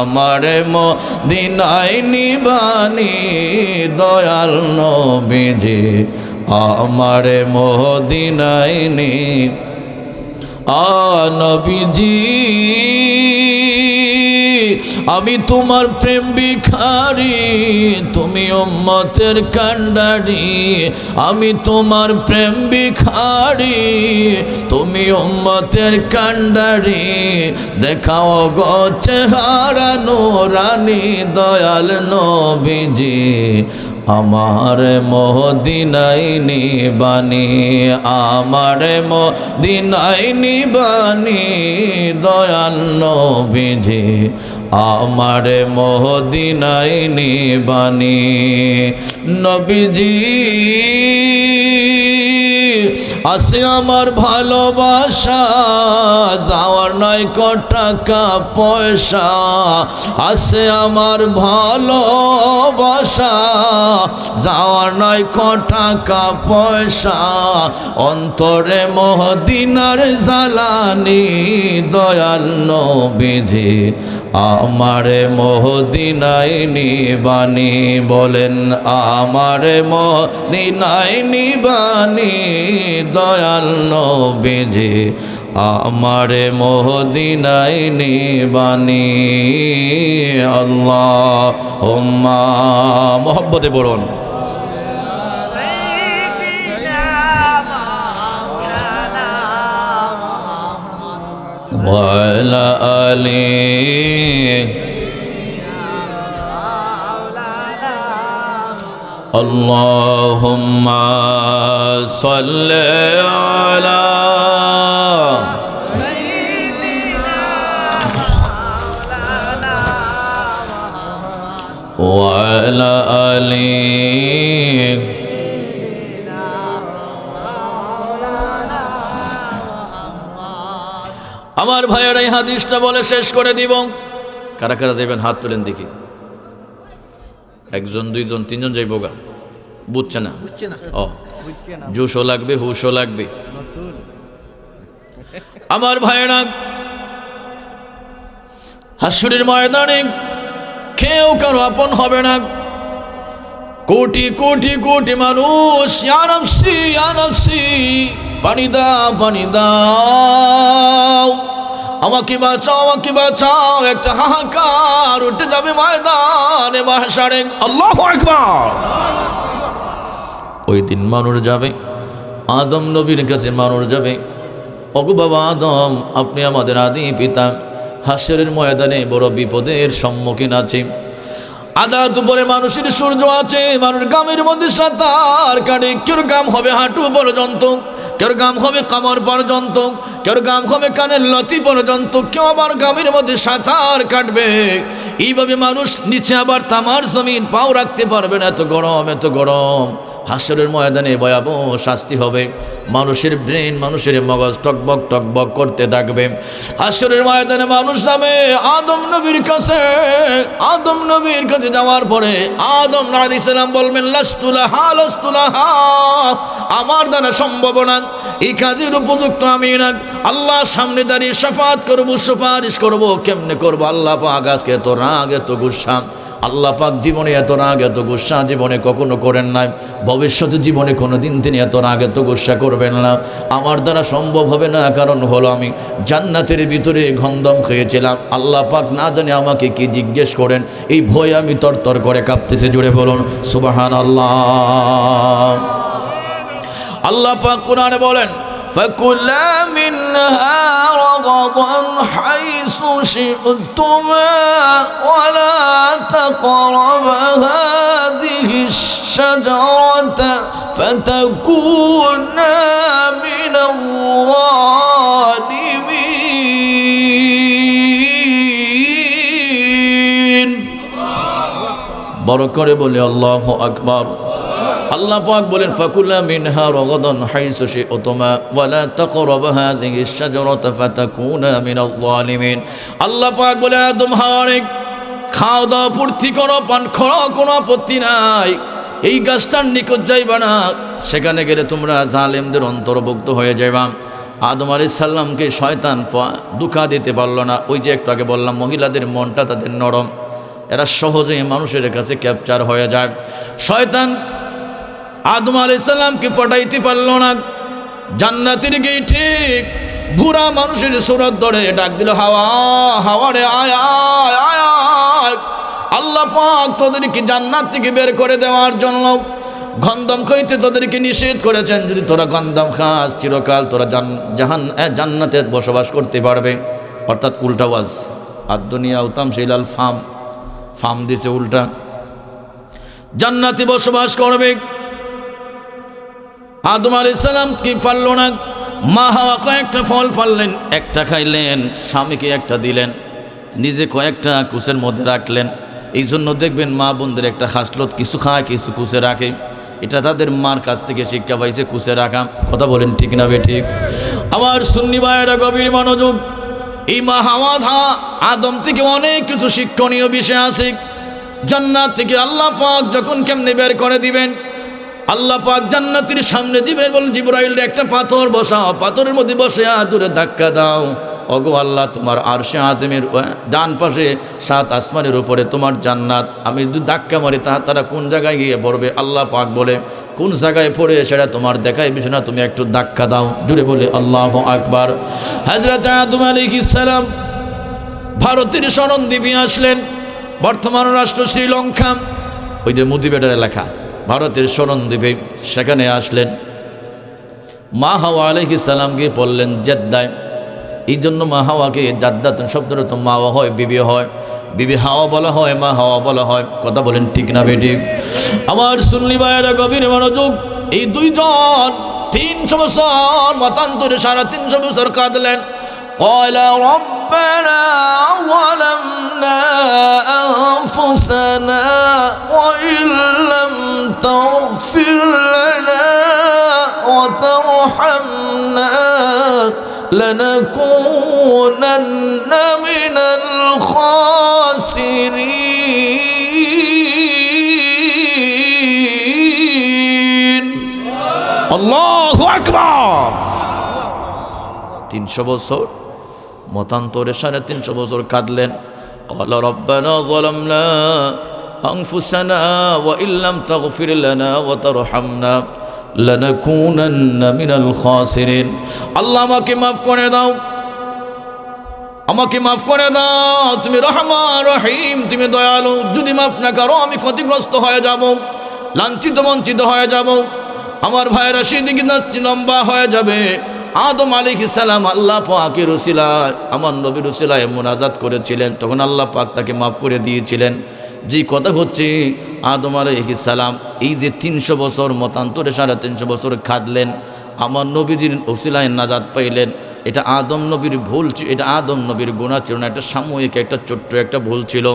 আমারে মদিনায় নিবানি দয়াল নবীজি, আমারে মদিনায় নি, নবীজি আমি তোমার প্রেম ভিখারি, তুমি উম্মতের কান্ডারি। আমি তোমার প্রেম ভিখারি, তুমি উম্মতের কান্ডারি। দেখাও গো চেহারা নূরানি দয়াল নবীজি, আমার মদিনায় নিবানি, আমার মদিনায় নিবানি দয়াল নবীজি, আমার মদিনায় নিবানি। নবীজি আছে আমার ভালোবাসা, যাওয়ার নয় টাকা পয়সা। আছে আমার ভালোবাসা, যাওয়ার নয় টাকা পয়সা। অন্তরে মদিনার জ্বালানি দয়াল নবীজি, আমার মদিনায় নিবানি। বলেন আমার মদিনায় নিবানি দয়াল নবীজি, আমার মদিনায় নিবানি। আল্লাহুম্মা মোহব্বতে পড়ুন ওয়ালা আলি আল্লাহুম্মা সাল্লি আলা ওয়ালা আলি। আমার ভাইয়েরা এই হাদিসটা বলে শেষ করে দিব। কারা কারা যাইবেন হাত তুলেন দেখি। একজন, দুইজন, তিনজন যাইব গা, বুঝছে না? ও জুসও লাগবে, হুশও লাগবে। আমার ভাইয়েরা হাসরের ময়দানে কেউ কারো আপন হবে না। কোটি কোটি কোটি মানুষ ইয়া নাফসি ইয়া নাফসি, পানি দাও পানি দাও, আমাকে বাঁচাও আমাকে বাঁচাও। একটা হাহাকার উঠে যাবে ময়দানে মাহশারে। আল্লাহু আকবার। ওই দিন মানুষ যাবে, আদম নবীর কাছে মানুষ যাবে, ওগো বাবা আদম, আপনি আমাদের আদি পিতা। হাসরের ময়দানে বড় বিপদের সম্মুখীন আছে। আধা দুপুরে মানুষের সূর্য আছে, মানুষ গামের মধ্যে সাঁতার কাটে। কেউ গাম হবে হাঁটু পর্যন্ত, কেউ গাম হবে কামর পর্যন্ত, কেউ গাম হবে কানের লতি পর্যন্ত, কেউ আবার গামের মধ্যে সাঁতার কাটবে। এইভাবে মানুষ নিচে আবার তামার জমিন পাও রাখতে পারবে না, এত গরম এত গরম। হাসরের ময়দানে ভয়াবহ শাস্তি হবে। মানুষের ব্রেন, মানুষের মগজ টকবক টকবক করতে থাকবে। হাসরের ময়দানে মানুষ যাবে আদম নবীর কাছে। আদম নবীর কাছে যাওয়ার পরে আদম আলাইহিস সালাম বলবেন, লাস্তুলাহা লাস্তুলাহা, আমার দ্বারা সম্ভব না, এই কাজের উপযুক্ত আমি না। আল্লাহর সামনে দাঁড়িয়ে শাফাত করব, সুপারিশ করব। কেমনে করব? আল্লাহ পাক আজকে এত রাগ এত গুসা, আল্লাহ পাক জীবনে এত রাগ এত গুসা জীবনে কখনো করেন নাই, ভবিষ্যতে জীবনে কোনো দিন তিনি এত রাগ এত গুসা করবেন না। আমার দ্বারা সম্ভব হবে না, কারণ হলো আমি জান্নাতের ভিতরে গন্ধম খেয়েছিলাম। আল্লাহ পাক না জানে আমাকে কি জিজ্ঞেস করেন, এই ভয়ে আমি তরতর করে কাঁপতেছে। জুড়ে বলুন সুবহানাল্লাহ। আল্লাহ পাক কোরআনে বলেন, فَكُلَا مِنْهَا رَغَضًا حَيْثُ شِئْتُمَا وَلَا تَقْرَبَا هَٰذِهِ الشَّجَرَةَ فَتَكُونَا مِنَ الظَّالِمِينَ। বড় করে বলে আল্লাহু আকবার। আল্লাহ পাক বলেন, ফাকুলা মিনহা রাগাদান হাইসু শি'তুমা ওয়ালা তাকরাবা হাযিহি আশ-শাজারাতা ফাতাকুনা মিনাল যালিমিন। আল্লাহ পাক বলে, আদম হাওয়ারে খাও দাও ফুর্তি করো পান করো, কোনো আপত্তি নাই। এই গাছটার নিকট যাইবা না, সেখানে গেলে তোমরা জালেমদের অন্তর্ভুক্ত হয়ে যাইবা। আদম আলাইহিস সালামকে শয়তান ধোঁকা দিতে পারলো না। ওই যে একটু আগে বললাম, মহিলাদের মনটা তাদের নরম, এরা সহজেই মানুষের কাছে ক্যাপচার হয়ে যায়। শয়তান আদম আলাইহিস সালামকে পটাইতে পারল না। জান্নাতের গেটে বুড়া মানুষের সুরত ধরে ডাক দিল, হাওয়া, হাওয়া রে আয় আয় আয় আয়। আল্লাহ পাক তোদেরকে জান্নাত থেকে বের করে দেওয়ার জন্য গন্ধম খাইতে তোদেরকে নিষেধ করেছেন। যদি তোরা গন্ধম খাস চিরকাল তোরা জান্নাতে বসবাস করতে পারবে। অর্থাৎ উল্টা ওয়াজ, আর দুনিয়া উতাম শিলাল ফার্ম দিছে উল্টা, জান্নাতে বসবাস করবে। আদম আলাইহিস সালাম কি পারল না, মা হাওয়া কয়েকটা ফল পারলেন, একটা খাইলেন, স্বামীকে একটা দিলেন, নিজে কয়েকটা কুসের মধ্যে রাখলেন। এই জন্য দেখবেন মা বোনদের একটা হাসলত, কিছু খায় কিছু কুসে রাখে। এটা তাদের মার কাছ থেকে শিক্ষা পাইছে কুসে রাখা। কথা বলেন ঠিক না বে ঠিক? আমার সুন্নি ভাইয়েরা গভীর মনোযোগ। এই মা হাওয়া আদম থেকে অনেক কিছু শিক্ষণীয় বিষয় আছে। জান্নাত থেকে আল্লাহ পাক যখন কেমনে বের করে দিবেন, আল্লাহ পাক জান্নাতের সামনে দিবেন, বলেন জিবরাইল একটা পাথর বসাও, পাথরের মধ্যে বসে দূরে ধাক্কা দাও। ওগো আল্লাহ, তোমার আরশে আযমের ডান পাশে 7 আসমানের উপরে তোমার জান্নাত। আমি যদি ধাক্কা মারি তারা কোন জায়গায় গিয়ে পড়বে? আল্লাহ পাক বলে কোন জায়গায় পড়ে সেটা তোমার দেখাই বিষয় না, তুমি একটু ধাক্কা দাও। জুড়ে বলে আল্লাহু আকবার। হযরত আদম আলাইহিস সালাম ভারতের শরণদ্বীপে আসলেন, বর্তমান রাষ্ট্র শ্রীলঙ্কা, ওই যে মুদিবেটার এলাকা, ভারতের শরণদ্বীপে, সেখানে আসলেন। মা হাওয়া আলাইহিস সালামকে বললেন জেদ্দায়। এই জন্য মা হাওয়াকে জাদ্দাতুন শব্দটা তো মা হয়, বিবি হয়, বিবি হাওয়া বলা হয়, মা হাওয়া বলা হয়। কথা বলেন ঠিক না বেটি? আমার সুন্নি ভাইয়েরা গভীর মনোযোগ। এই দুইজন 300 বছর মতান্তরে 350 বছর কাঁদলেন। ক্বালা রব্বানা যালামনা আনফুসানা ওয়া ইল্লাম তাগফির লানা ওয়া তারহামনা لنكونن من الخاسرين আল্লাহু আকবার। 300 বছর মতান্তরে 350 বছর কাঁদলেন। قال ربنا ظلمنا أنفسنا وإن لم تغفر لنا وترحمنا লানাকুনান্না মিনাল খাসিরিন। আল্লাহ আমাকে মাফ করে দাও, আমাকে মাফ করে দাও, তুমি রহমান রহিম, তুমি দয়ালু। যদি মাফ না করো আমি ক্ষতিগ্রস্ত হয়ে যাব, লাঞ্ছিত বঞ্চিত হয়ে যাব, আমার ভাইয়েরা সেদিকে লম্বা হয়ে যাবে। আদম আলাইহিস সালাম আল্লাহ পাকের উসিলায়, আমার নবীর উসিলায় মুনাজাত করেছিলেন, তখন আল্লাহ পাক তাকে মাফ করে দিয়েছিলেন। যে কথা হচ্ছে আদম আলাইহিস সালাম এই যে 300 বছর মতান্তরে 350 বছর খাদলেন, আমার নবীর উসিলায় নাজাত পাইলেন। এটা আদম নবীর ভুল ছিল, এটা আদম নবীর গুনাহ ছিল না, এটা সাময়িক একটা ছোট্ট একটা ভুল ছিল।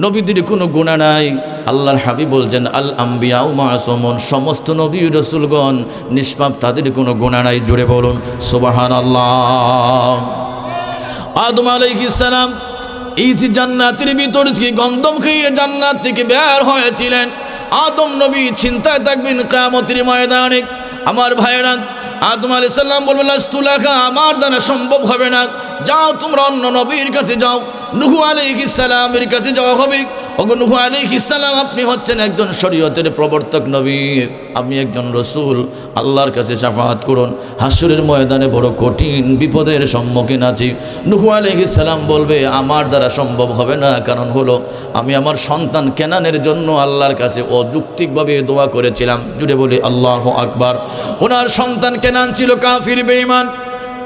নবীদের কোনো গুনাহ নাই। আল্লাহর হাবিব বলছেন আল আম্বিয়া মাসুমুন, সমস্ত নবী রাসূলগণ নিষ্পাপ, তাদের কোনো গুনাহ নাই। জুড়ে বলুন সুবহানাল্লাহ। আদম আলাইহিস সালাম এই যে জান্নাতের ভিতর থেকে গন্ধম খেয়ে জান্নাত থেকে বের হয়েছিলেন, আদম নবী চিন্তায় থাকবেন কিয়ামতের ময়দানে। আমার ভাইয়েরা, আদম আলাইহিস সালাম বলবেন লাস্তুলাকা, আমার দ্বারা সম্ভব হবে না, যাও তোমরা অন্য নবীর কাছে যাও, নূহ আলাইহিস সালামের কাছে যাওয়া হবে। ওগো নূহ আলাইহিস সালাম, আপনি হচ্ছেন একজন শরীয়তের প্রবর্তক নবী, আপনি একজন রসুল, আল্লাহর কাছে শাফাআত করুন, হাসরের ময়দানে বড় কঠিন বিপদের সম্মুখীন আছি। নূহ আলাইহিস সালাম বলবে আমার দ্বারা সম্ভব হবে না, কারণ হলো আমি আমার সন্তান কেনানের জন্য আল্লাহর কাছে অযৌক্তিকভাবে দোয়া করেছিলাম। জুড়ে বলি আল্লাহু আকবার। ওনার সন্তান কেনান ছিল কাফির বেঈমান।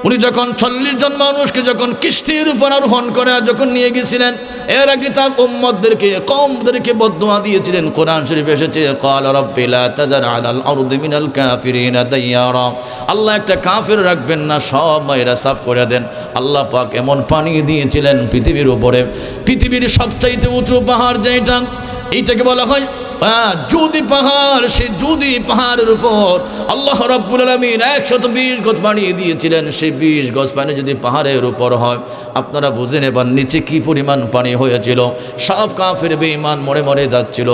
উনি যখন 40 জন মানুষকে যখন কিস্তির উপর আরোহণ করে যখন নিয়ে গেছিলেন, এর আগে তার উম্মতদেরকে কওমদেরকে বদদুয়া দিয়েছিলেন। কোরআন শরীফ এসেছে ক্বালা রাব্বি লা তাযার আলাল আরদি মিনাল কাফিরিনা দাইয়ারা, আল্লাহ একটা কাফির রাখবেন না, সব মায়েরা সাফ করে দেন। আল্লাহ পাক এমন পানি দিয়েছিলেন পৃথিবীর উপরে, পৃথিবীর সবচাইতে উঁচু পাহাড় যেটা, এইটাকে বলা হয় জুদি পাহাড়। সেই জুদি পাহাড়ের উপর আল্লাহ রাব্বুল আলামিন 120 গজ পানি দিয়েছিলেন। সেই 20 গজ পানি যদি পাহাড়ের উপর হয়, আপনারা বুঝে নেবেন নিচে কি পরিমাণ পানি হয়েছিল। সব কাফের বেঈমান মরে মরে যাচ্ছিল।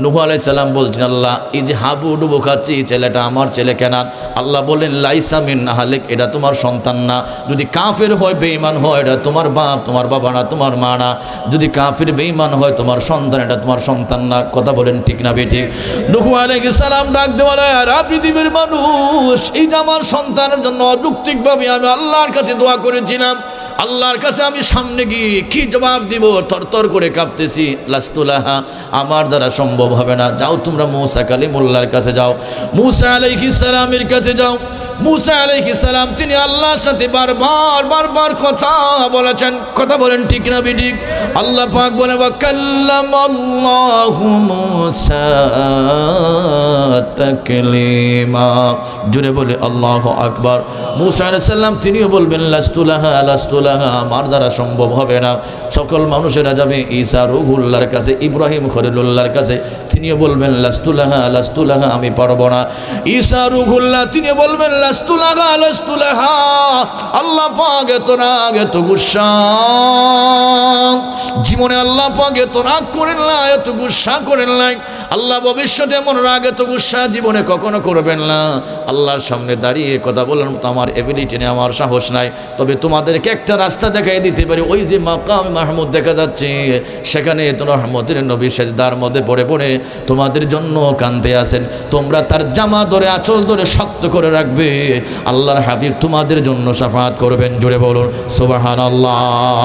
নূহ আলাইহিস সালাম বলছেন আল্লাহ, এই যে হাবু ডুবু খাচ্ছে এই ছেলেটা আমার ছেলে কেনা। আল্লাহ বললেন লাইসা মিন আহলিক, এটা তোমার সন্তান না। যদি কাফের হয় বেঈমান হয়, এটা তোমার বাপ, তোমার বাবা না, তোমার মা না। যদি কাফের বেঈমান হয় তোমার সন্তান, এটা তোমার সন্তান না। কথা বলেন ঠিক ঠিক না বেঠিক? নূহ আলাইহিস সালাম ডাক দিয়ে বলে, আর পৃথিবীর মানুষ, এই যে আমার সন্তানের জন্য অযৌক্তিকভাবে আমি আল্লাহর কাছে দোয়া করেছিলাম, আল্লাহর কাছে আমি সামনে গিয়ে কি জবাব দিব, থরথর করে কাঁপতেছি। লাস্তুলাহা, আমার দ্বারা সম্ভব হবে না। যাও তোমরা মূসা কালিমুল্লাহর কাছে যাও, মূসা আলাইহিস সালামের কাছে যাও। মূসা আলাইহিস সালাম তিনি আল্লাহর সাথে বারবার কথা বলেছেন। কথা বলেন ঠিক না বেঠিক? আল্লাহ পাক বলে, ওয়া কাল্লামাল্লাহু মূসা তাকলিমা। জুড়ে বলে আল্লাহু আকবার। মূসা আলাইহিস সালাম তিনিও বলবেন, লাস্তুলাহা, আমার দ্বারা সম্ভব হবে না। সকল মানুষেরা যাবে ঈসা রূহুল্লাহর কাছে, ইব্রাহিম খলিলুল্লাহর কাছে, তিনিও বলবেন লাস্তুলাহা, আমি পারবো না। ঈসা রূহুল্লাহ তিনি বলবেন লাস্তুলাহা। আল্লাহ পাক এত রাগ, এত গুসা, জীবনে আল্লাহ পাক এত রাগ করেন না, এত গুসা করেন নাই। আল্লাহ ভবিষ্যতে এমন রাগ, এত গুসা জীবনে কখনো করবেন না। আল্লাহর সামনে দাঁড়িয়ে কথা বলার মতো আমার এবিলিটি নেই, আমার সাহস নাই। তবে তোমাদেরকে একটা রাস্তা দেখাই দিতে পারি। ওই যে মাকাম মাহমুদ দেখা যাচ্ছে, সেখানে তো রহমতের নবী সেজদার মধ্যে পড়ে পড়ে তোমাদের জন্য কাঁদতে আছেন। তোমরা তার জামা ধরে, আঁচল ধরে শক্ত করে রাখবে। আল্লাহর হাবিব তোমাদের জন্য শাফাআত করবেন। জুড়ে বলুন সুবহানাল্লাহ।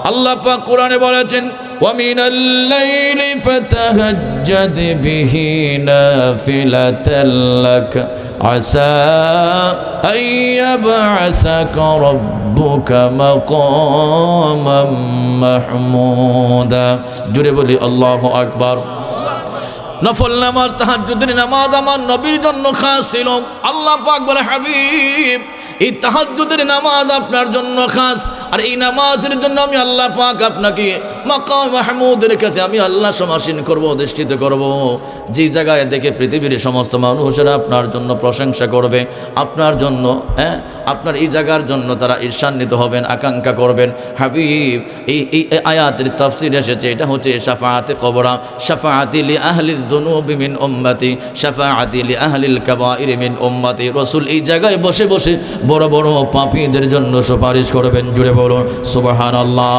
আল্লাহ পাক কোরআনে বলেছেন, وَمِنَ اللَّيْلِ فَتَهَجَّدْ بِهِ نَافِلَةً لَكَ عَسَىٰ أَن يَبْعَثَكَ رَبُّكَ مَقَامًا محمودا। জুড়ে বলি আল্লাহু আকবার। নফল নামাজ, তাহাজ্জুদের নামাজ আমার নবীর জন্য খাস ছিল। আল্লাহ পাক বলে, হাবিব এই তাহাজ্জুদের নামাজ আপনার জন্য খাস, আর এই নামাজের জন্য আমি আল্লাহ পাক আপনাকে মাকাম মাহমুদের কাছে আমি আল্লাহ সমাসীন করব, অধিষ্ঠিত করব। যে জায়গায় দেখে পৃথিবীর সমস্ত মানুষেরা আপনার জন্য প্রশংসা করবে, আপনার জন্য আপনার এই জায়গার জন্য তারা ঈর্ষান্বিত হবেন, আকাঙ্ক্ষা করবেন। হাবিব এই আয়াতের তাফসীর এসেছে, এটা হচ্ছে শাফাআতে কবরা, শাফাআতি লি আহলিয যুনুবি মিন উম্মতি, শাফাআতি লি আহলিল কাবাইরি মিন উম্মতি। রাসূল এই জায়গায় বসে বসে বড় বড় পাপীদের জন্য সুপারিশ করবেন। জুড়ে বলুন সুবহানাল্লাহ।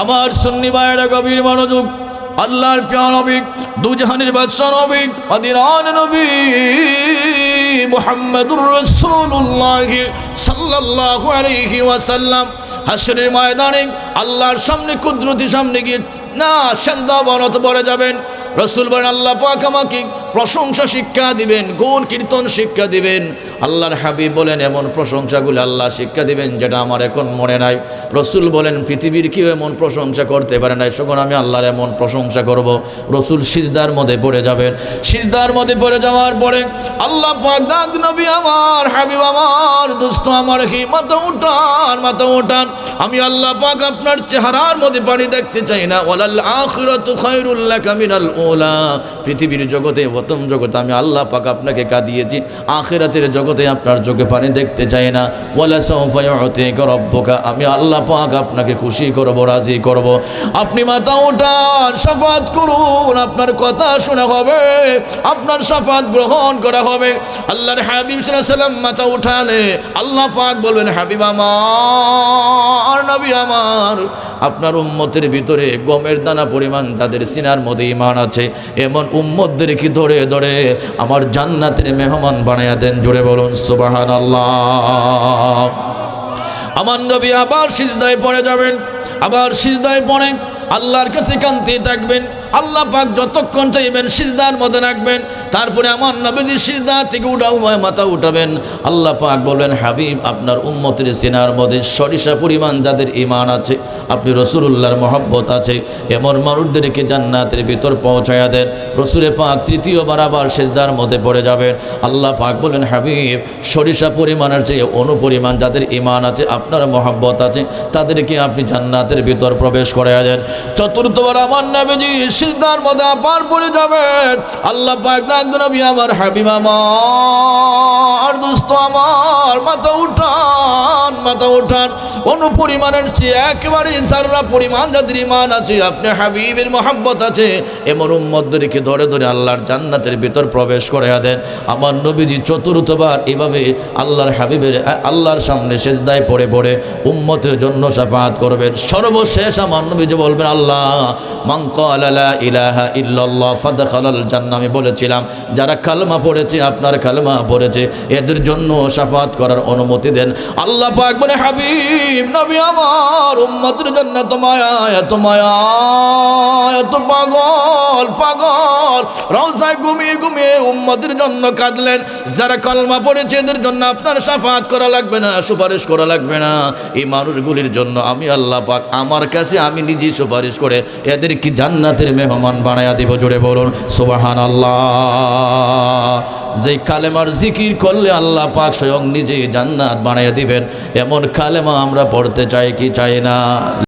আমার সুন্নি ভাইয়েরা গভীর মনোযোগ। আল্লাহর প্রিয় নবী, দুজাহানের বাদশা নবী, আদিনান নবী মুহাম্মদুর রাসূলুল্লাহ সাল্লাল্লাহু আলাইহি ওয়াসাল্লাম হাশরের ময়দানে আল্লাহর সামনে, কুদরতি সামনে গিয়ে না সেজদা অবনত পড়ে যাবেন। রাসূল বলেন, আল্লাহ পাক আমাকে প্রশংসা শিক্ষা দিবেন, গুণ কীর্তন শিক্ষা দিবেন। আল্লাহর হাবিব বলেন, এমন প্রশংসাগুলো আল্লাহ শিক্ষা দিবেন যেটা আমার এখন মনে নাই। রাসূল বলেন, পৃথিবীর কেউ এমন প্রশংসা করতে পারে না, তখন আমি আল্লাহর এমন প্রশংসা করব। রাসূল সিজদার মধ্যে পড়ে যাবেন। সিজদার মধ্যে পড়ে যাওয়ার পরে আল্লাহ পাক ডাক, নবী আমার, হাবিব আমার, দোস্ত আমার, কি মাথা উঠান, মাথা উঠান। আমি আল্লাহ পাক আপনার চেহারার মধ্যে পানি দেখতে চাই না। ওয়ালাল আখিরাতু খায়রুল লাকা মিনাল উলা। পৃথিবীর জগতে, প্রথম জগতে আমি আল্লাহ পাক আপনাকে কাঁদিয়েছি, আখিরাতের জগতে আপনার চোখে পানি দেখতে চাই না। ওয়ালা সাওফা ইউতিকা রাব্বুকা, আমি আল্লাহ পাক আপনাকে খুশি করব, রাজি করব। আপনি মাথা উঠান, শাফাআত করুন, আপনার কথা শোনা হবে, আপনার শাফাআত গ্রহণ করা হবে। আল্লাহর হাবিব সাল্লাল্লাহু আলাইহি ওয়াসাল্লাম মাথা উঠালে আল্লাহ পাক বলবেন, হাবিব আমার, নবী আমার, আপনার উম্মতের ভিতরে গমের দানা পরিমাণ যাদের সিনার মধ্যে ঈমান আছে, এমন উম্মতদেরকে ধরে ধরে আমার জান্নাতের মেহমান বানায়া দেন। জুড়ে বলুন সুবহানাল্লাহ। আমার নবী আবার সিজদায় পড়ে যাবেন, আবার সিজদায় পড়ে আল্লাহর কাছে কাঁদতে থাকবেন। আল্লাহ পাক যতক্ষণ চাইবেন সিজদার মধ্যে রাখবেন। তারপরে আমার নবীজি সিজদা থেকে মাথা উঠাবেন। আল্লাহ পাক বলবেন, হাবিব আপনার উম্মতের সিনার মধ্যে সরিষা পরিমাণ যাদের ঈমান আছে, আপনি রাসূলুল্লাহর মহব্বত আছে, এমন মানুষদেরকে জান্নাতের ভিতর পৌঁছায়া দেন। রাসূলে পাক তৃতীয়বার আবার সিজদার মধ্যে পড়ে যাবেন। আল্লাহ পাক বলেন, হাবিব সরিষা পরিমাণের চেয়ে অনুপরিমাণ যাদের ঈমান আছে, আপনার মহব্বত আছে, তাদেরকে আপনি জান্নাতের ভিতর প্রবেশ করায়া দেন। চতুর্থবার আমার নবীজি সিজদার মধ্যে আবার পড়ে যাবেন। আল্লাহ পাক ডাক দেন, নবী আমার, হাবিব আমার, দোস্ত আমার, মাথা উঠান, মাথা উঠান। অনুপরিমাণের চেয়ে একেবারে যারা পরিমাণ যাদের ঈমান আছে, আপনি হাবিবের মহব্বত আছে, এমন উম্মতদেরকে ধরে ধরে আল্লাহর জান্নাতের ভিতর প্রবেশ করাইয়া দেন। আমার নবীজি চতুর্থবার এভাবে আল্লাহর হাবিবের আল্লাহর সামনে সিজদায় পড়ে পড়ে উম্মতের জন্য শাফাআত করবেন। সর্বশেষ আমার নবীজি বলবেন, আল্লাহ মান ক্বালা লা ইলাহা ইল্লাল্লাহ ফাদখালাল জান্নাহ। আমি বলেছিলাম যারা কালেমা পড়েছে, আপনার কালেমা পড়েছে, এদের জন্য শাফাত করার অনুমতি দেন। আল্লাহ পাক বলে, হাবিব নবী আমার উম্মতের জন্য এত মায়া, এত মায়া, এত পাগল পাগল, রওজায় ঘুমিয়ে ঘুমিয়ে উম্মতের জন্য কাঁদলেন। যারা কালেমা পড়েছে এদের জন্য আপনার শাফাত করা লাগবে না, সুপারিশ করা লাগবে না। এই মানুষগুলির জন্য আমি আল্লাহ পাক আমার কাছে আমি নিজেই সুপারিশ করে এদের কি জান্নাতের মেহমান বানায়া দিব। জোরে বলুন সুবহানাল্লাহ। যে কালেমার জিকির করলে আল্লাহ পাক স্বয়ং নিজেই জান্নাত বানায়া দিবেন, এমন কালেমা আমরা পড়তে চাই কি চাই না?